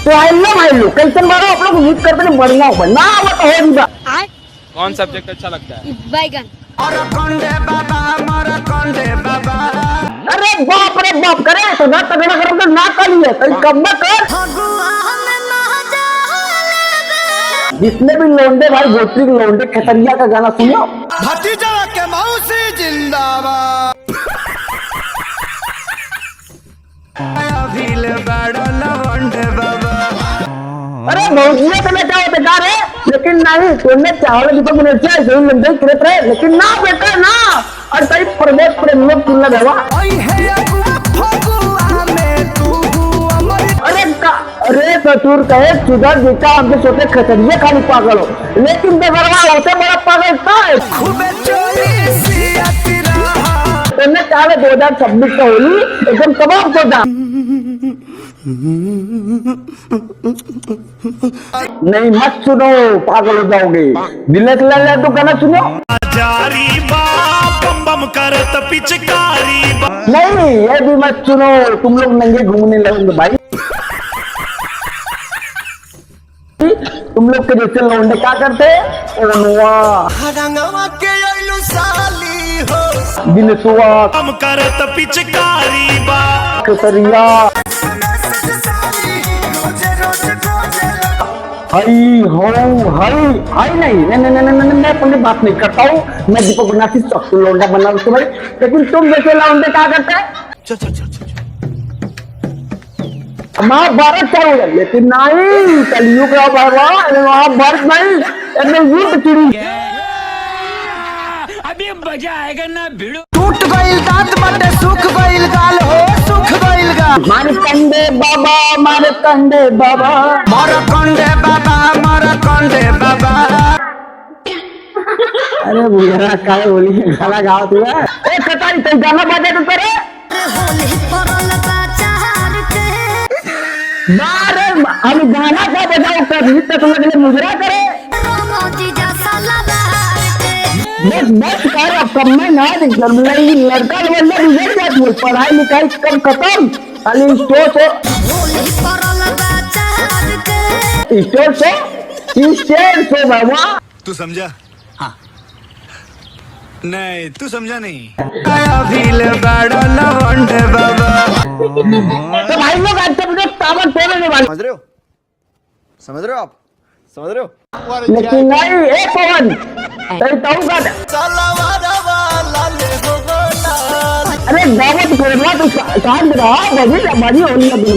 तो हेलो भाई लोग कैसे मारो आप लोग उम्मीद करते हैं बढ़िया हो ना वो तो हो नहीं। कौन सब्जेक्ट अच्छा लगता है? बैगन। अरे बाप रे बाप करे तो ना तगड़ा करो तो ना कर लिए कहीं कम मत कर। जिसने भी लोंडे भाई भोसड़ी के लोंडे खतरिया का गाना सुनो। भतीजा के मौसी जिंदाबाद। अरे भौजिया तो मैं चाहो बेकार है लेकिन नहीं तुमने चावल दीपक मिर्चा सही लंबे करत रहे लेकिन ना बेटा ना और सही प्रमोद प्रेम लोग तुलना देवा। अरे ससुर कहे सुधर बेटा हमसे सोचे खतरिया खाली पागल हो लेकिन बेगरवा होते बड़ा पागल था। तुमने चाहे 2026 का होली एकदम कबाब को दा नहीं मत सुनो पागल हो जाओगे। दिल से तो गाना सुनो जारी बम बम करत पिचकारी नहीं ये भी मत सुनो तुम लोग नंगे घूमने लगोगे भाई। तुम लोग के जैसे लौंडे क्या करते दिल सुआ बम करत पिचकारी खतरिया हई हो हई नहीं मैं अपनी बात नहीं करता हूँ। मैं दीपक गुनासी सबको लौंडा बना रहा भाई लेकिन तुम जैसे लौंडे क्या करते हैं महाभारत चालू लेकिन नहीं कलयुग का महाभारत नहीं युद्ध चिड़ी अभी मजा आएगा ना भिड़ो। टूट गइल दांत मटे सुख गइल गाल हो सुख गइल गाल मारे कंडे बाबा मारे कंडे बाबा मारे कंडे बाबा मारे कंडे बाबा। अरे बुढ़ा काय बोली गाना गाओ तू ए कतारी तू गाना बजा तो करे मारे हम गाना का बजाओ कभी तक लगले मुजरा करे बस कर अब कम में ना लड़का वाला रिजल्ट क्या बोल पढ़ाई लिखाई कम खत्म खाली स्टोर से बाबा तू समझा? हाँ नहीं तू समझा नहीं। तो भाई लोग आज तक ताबड़ तोड़ने वाले समझ रहे हो? समझ रहे हो आप? समझ रहे हो? लेकिन नहीं ए पवन तेरी ताऊ का अरे दावत करवा तो शांत रहा बड़ी होली लगी।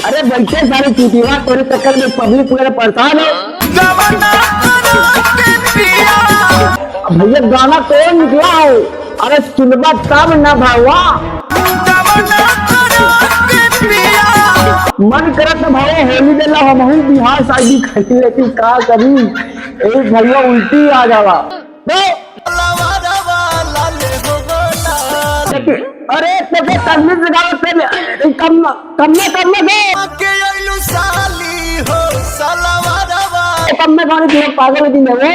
अरे बच्चे सारे चीटिया तेरे चक्कर में पब्लिक वगैरह परेशान है। भैया गाना कौन निकला है अरे सुनबा तब ना भावा मन करत भावा होली देला हम बिहार शादी करी लेकिन का करी एक भैया उल्टी आ जावा तो अरे तो तमीज लगाओ पहले कम में गाने की पागल दिन है वो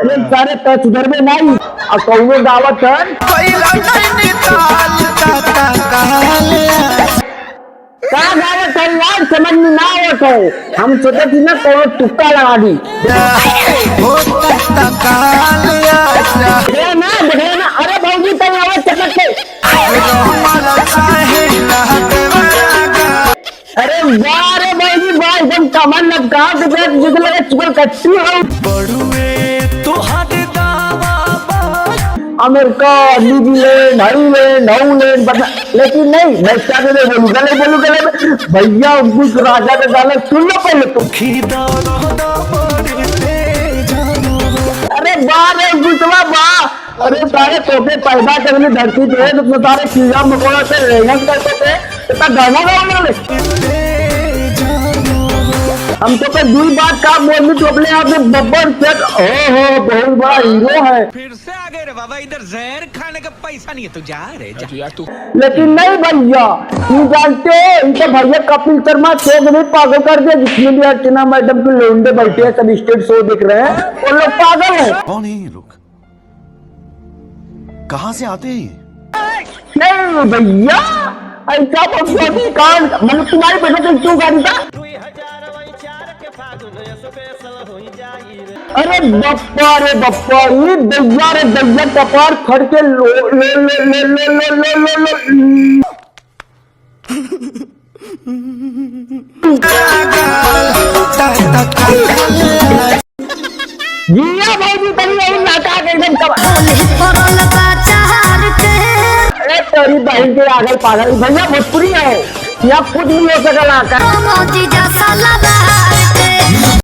अरे सारे टच उधर में नहीं और कौनो दावत है क्या गावत है यार समझ में ना आवत है हम सोचे थी ना कौनो तुक्का लगा दी देखे ना अरे भौजी तब आवाज चटक के अरे वाह रे भौजी वाह एकदम कमल लगा जिस लगे चिकन कच्ची हो अमेरिका न्यूजीलैंड हाईलैंड लेकिन नहीं मैं क्या बोलू गले भैया कुछ राजा का गाना सुन लो पहले तो अरे वाह रे गुस्वा वाह अरे सारे तोते पैदा करने धरती पे तो सारे कीड़ा मकोड़ा से रेंगन करते थे इतना गाना गाओ हम तो पे दूर बात का बोलनी तो अपने आप में बब्बर सेट हो बहुत बड़ा हीरो है। फिर से आ गए रे बाबा इधर जहर खाने का पैसा नहीं है तू जा रे जा तू। लेकिन नहीं भैया तू जानते इनके भैया कपिल शर्मा शो में पागल कर दिया जितने भी अर्चना मैडम के लोंडे बैठे हैं सब स्टेट शो देख रहे हैं वो लोग पागल है। कौन है ये लोग कहाँ से आते हैं? नहीं भैया ऐसा बकवासी कान मतलब तुम्हारे पैसे से क्यों गाड़ी था? अरे बप्पा रे बप्पा, ये दैया रे दैया कपार फट के लो लो लो लो लो लो लो लो लो। जिया भाई तनी यही नाटक एकदम कब अरे तेरी बहन के आगल पागल भैया भोजपुरी है, यहाँ कुछ नहीं हो सकला।